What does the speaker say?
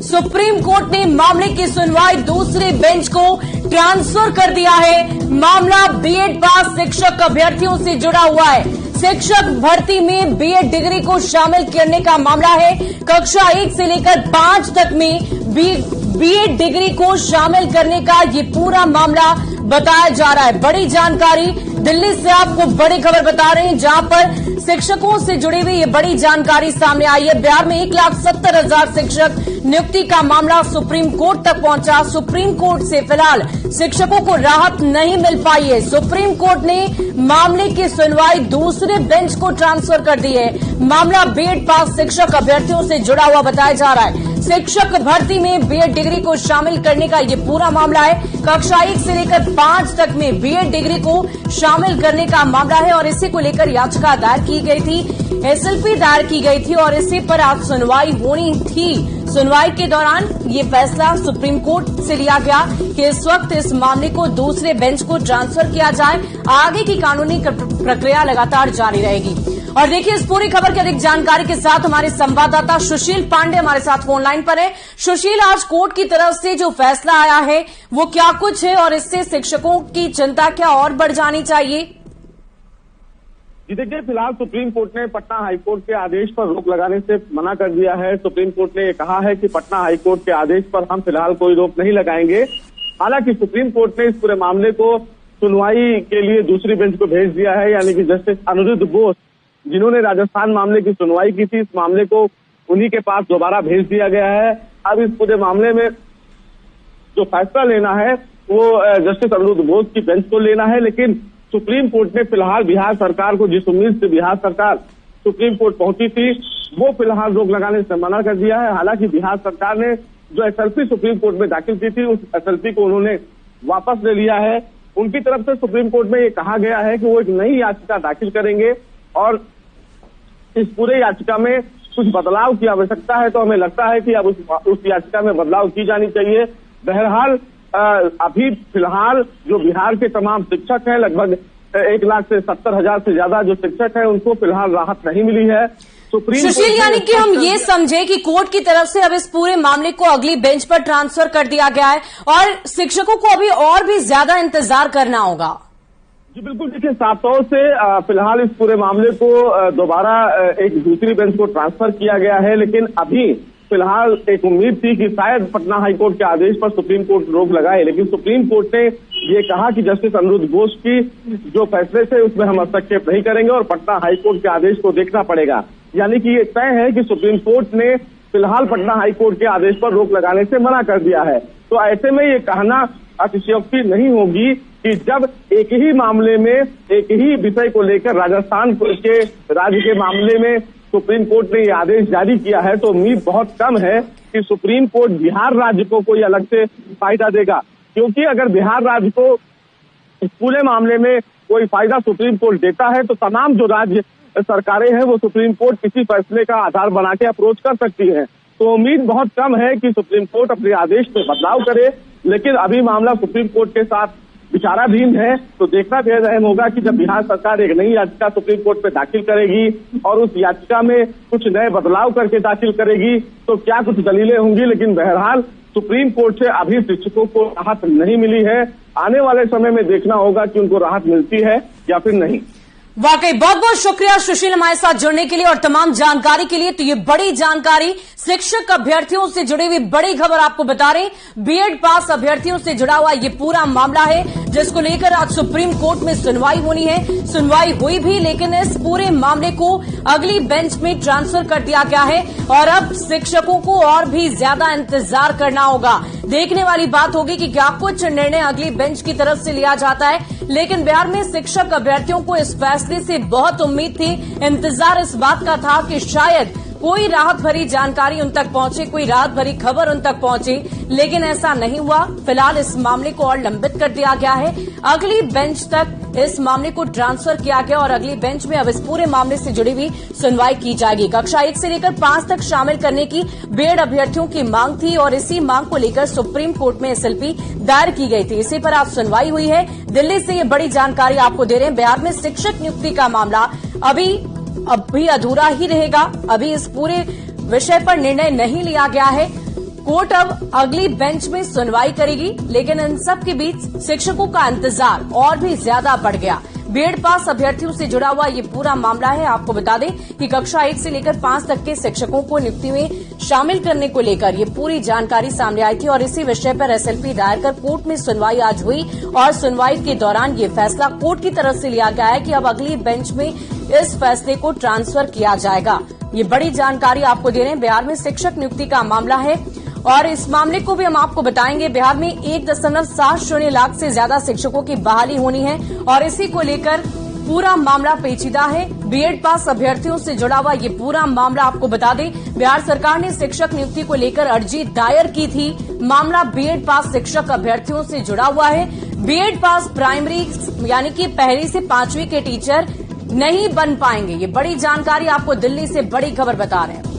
Supreme court ने मामले की सुनवाई दूसरे बेंच को ट्रांसफर कर दिया है। मामला बीएड पास शिक्षक अभ्यर्थियों से जुड़ा हुआ है। शिक्षक भर्ती में बीएड डिग्री को शामिल करने का मामला है। कक्षा 1 से लेकर 5 तक में बीएड डिग्री को शामिल करने का ये पूरा मामला बताया जा रहा है। बड़ी जानकारी दिल्ली से आपको बड़ी खबर बता रहे हैं, जहां पर शिक्षकों से जुड़ी हुई ये बड़ी जानकारी सामने आई है। बिहार में 1,70,000 शिक्षक नियुक्ति का मामला सुप्रीम कोर्ट तक पहुंचा। सुप्रीम कोर्ट से फिलहाल शिक्षकों को राहत नहीं मिल पाई है। सुप्रीम कोर्ट ने मामले की सुनवाई दूसरे बेंच को ट्रांसफर कर दी है। मामला बीएड पास शिक्षक अभ्यर्थियों से जुड़ा हुआ बताया जा रहा है। शिक्षक भर्ती में बीएड डिग्री को शामिल करने का ये पूरा मामला है। कक्षा 1 से लेकर 5 तक में बीएड डिग्री को शामिल करने का मामला है और इसी को लेकर याचिका दायर की गई थी, एसएलपी दायर की गई थी और इसी पर आज सुनवाई होनी थी। सुनवाई के दौरान ये फैसला सुप्रीम कोर्ट से लिया गया कि इस वक्त इस मामले को दूसरे बेंच को ट्रांसफर किया जाए। आगे की कानूनी प्रक्रिया लगातार जारी रहेगी। और देखिए, इस पूरी खबर की अधिक जानकारी के साथ हमारे संवाददाता सुशील पांडे हमारे साथ फोन लाइन पर है। सुशील, आज कोर्ट की तरफ से जो फैसला आया है वो क्या कुछ है और इससे शिक्षकों की चिंता क्या और बढ़ जानी चाहिए? जी देखिए, फिलहाल सुप्रीम कोर्ट ने पटना हाईकोर्ट के आदेश पर रोक लगाने से मना कर दिया है। सुप्रीम कोर्ट ने कहा है कि पटना हाईकोर्ट के आदेश पर हम फिलहाल कोई रोक नहीं लगाएंगे। हालांकि सुप्रीम कोर्ट ने इस पूरे मामले को सुनवाई के लिए दूसरी बेंच को भेज दिया है, यानी कि जस्टिस अनिरुद्ध बोस, जिन्होंने राजस्थान मामले की सुनवाई की थी, इस मामले को उन्हीं के पास दोबारा भेज दिया गया है। अब इस पूरे मामले में जो फैसला लेना है वो जस्टिस अनिरुद्ध बोस की बेंच को लेना है। लेकिन सुप्रीम कोर्ट ने फिलहाल बिहार सरकार को, जिस उम्मीद से बिहार सरकार सुप्रीम कोर्ट पहुंची थी, वो फिलहाल रोक लगाने से मना कर दिया है। हालांकि बिहार सरकार ने जो एसएलपी सुप्रीम कोर्ट में दाखिल की थी, उस एसएलपी को उन्होंने वापस ले लिया है। उनकी तरफ से सुप्रीम कोर्ट में ये कहा गया है कि वो एक नई याचिका दाखिल करेंगे और इस पूरे याचिका में कुछ बदलाव की आवश्यकता है। तो हमें लगता है कि अब उस याचिका में बदलाव की जानी चाहिए। बहरहाल अभी फिलहाल जो बिहार के तमाम शिक्षक हैं, लगभग 1,70,000 से ज्यादा जो शिक्षक हैं, उनको फिलहाल राहत नहीं मिली है। सुशील, यानी कि हम ये समझे कि कोर्ट की तरफ से अब इस पूरे मामले को अगली बेंच पर ट्रांसफर कर दिया गया है और शिक्षकों को अभी और भी ज्यादा इंतजार करना होगा। जी बिल्कुल, देखिए, साफ तौर से फिलहाल इस पूरे मामले को दोबारा एक दूसरी बेंच को ट्रांसफर किया गया है। लेकिन अभी फिलहाल एक उम्मीद थी कि शायद पटना हाईकोर्ट के आदेश पर सुप्रीम कोर्ट रोक लगाए, लेकिन सुप्रीम कोर्ट ने ये कहा कि जस्टिस अनिरुद्ध बोस की जो फैसले थे उसमें हम हस्तक्षेप नहीं करेंगे और पटना हाईकोर्ट के आदेश को देखना पड़ेगा। यानी कि ये तय है कि सुप्रीम कोर्ट ने फिलहाल पटना हाईकोर्ट के आदेश पर रोक लगाने से मना कर दिया है। तो ऐसे में ये कहना अतिशयोक्ति नहीं होगी कि जब एक ही मामले में एक ही विषय को लेकर राजस्थान के राज्य के मामले में सुप्रीम कोर्ट ने ये आदेश जारी किया है, तो उम्मीद बहुत कम है कि सुप्रीम कोर्ट बिहार राज्य को कोई अलग से फायदा देगा। क्योंकि अगर बिहार राज्य को इस पूरे मामले में कोई फायदा सुप्रीम कोर्ट देता है तो तमाम जो राज्य सरकारें हैं वो सुप्रीम कोर्ट किसी फैसले का आधार बना के अप्रोच कर सकती है। तो उम्मीद बहुत कम है कि सुप्रीम कोर्ट अपने आदेश में बदलाव करे। लेकिन अभी मामला सुप्रीम कोर्ट के साथ विचाराधीन है, तो देखना बेहद अहम होगा कि जब बिहार सरकार एक नई याचिका सुप्रीम कोर्ट में दाखिल करेगी और उस याचिका में कुछ नए बदलाव करके दाखिल करेगी तो क्या कुछ दलीलें होंगी। लेकिन बहरहाल सुप्रीम कोर्ट से अभी शिक्षकों को राहत नहीं मिली है। आने वाले समय में देखना होगा कि उनको राहत मिलती है या फिर नहीं। वाकई बहुत बहुत शुक्रिया सुशील हमारे साथ जुड़ने के लिए और तमाम जानकारी के लिए। तो ये बड़ी जानकारी शिक्षक अभ्यर्थियों से जुड़ी हुई बड़ी खबर आपको बता रहे हैं। बीएड पास अभ्यर्थियों से जुड़ा हुआ ये पूरा मामला है जिसको लेकर आज सुप्रीम कोर्ट में सुनवाई होनी है। सुनवाई हुई भी, लेकिन इस पूरे मामले को अगली बेंच में ट्रांसफर कर दिया गया है और अब शिक्षकों को और भी ज्यादा इंतजार करना होगा। देखने वाली बात होगी कि क्या कुछ निर्णय अगली बेंच की तरफ से लिया जाता है। लेकिन बिहार में शिक्षक अभ्यर्थियों को इस फैसले से बहुत उम्मीद थी, इंतजार इस बात का था कि शायद कोई राहत भरी जानकारी उन तक पहुंचे, कोई राहत भरी खबर उन तक पहुंचे, लेकिन ऐसा नहीं हुआ। फिलहाल इस मामले को और लंबित कर दिया गया है। अगली बेंच तक इस मामले को ट्रांसफर किया गया और अगली बेंच में अब इस पूरे मामले से जुड़ी हुई सुनवाई की जाएगी। कक्षा 1 से लेकर 5 तक शामिल करने की बीएड अभ्यर्थियों की मांग थी और इसी मांग को लेकर सुप्रीम कोर्ट में एसएलपी दायर की गई थी। इसी पर आज सुनवाई हुई है। दिल्ली से ये बड़ी जानकारी आपको दे रहे हैं। बिहार में शिक्षक नियुक्ति का मामला अभी अधूरा ही रहेगा। अभी इस पूरे विषय पर निर्णय नहीं लिया गया है। कोर्ट अब अगली बेंच में सुनवाई करेगी, लेकिन इन सब के बीच शिक्षकों का इंतजार और भी ज्यादा बढ़ गया। बीएड पास अभ्यर्थियों से जुड़ा हुआ ये पूरा मामला है। आपको बता दें कि कक्षा 1 से लेकर 5 तक के शिक्षकों को नियुक्ति में शामिल करने को लेकर ये पूरी जानकारी सामने आई थी और इसी विषय पर एसएलपी दायर कर कोर्ट में सुनवाई आज हुई और सुनवाई के दौरान ये फैसला कोर्ट की तरफ से लिया गया है कि अब अगली बेंच में इस फैसले को ट्रांसफर किया जाएगा। ये बड़ी जानकारी आपको दे रहे हैं। बिहार में शिक्षक नियुक्ति का मामला है और इस मामले को भी हम आपको बताएंगे। बिहार में 1.70 लाख से ज्यादा शिक्षकों की बहाली होनी है और इसी को लेकर पूरा मामला पेचीदा है। बीएड पास अभ्यर्थियों से जुड़ा हुआ ये पूरा मामला आपको बता दें, बिहार सरकार ने शिक्षक नियुक्ति को लेकर अर्जी दायर की थी। मामला बीएड पास शिक्षक अभ्यर्थियों से जुड़ा हुआ है। बीएड पास प्राइमरी यानी कि 1वीं से 5वीं के टीचर नहीं बन पाएंगे। ये बड़ी जानकारी आपको दिल्ली से बड़ी खबर बता रहे हैं।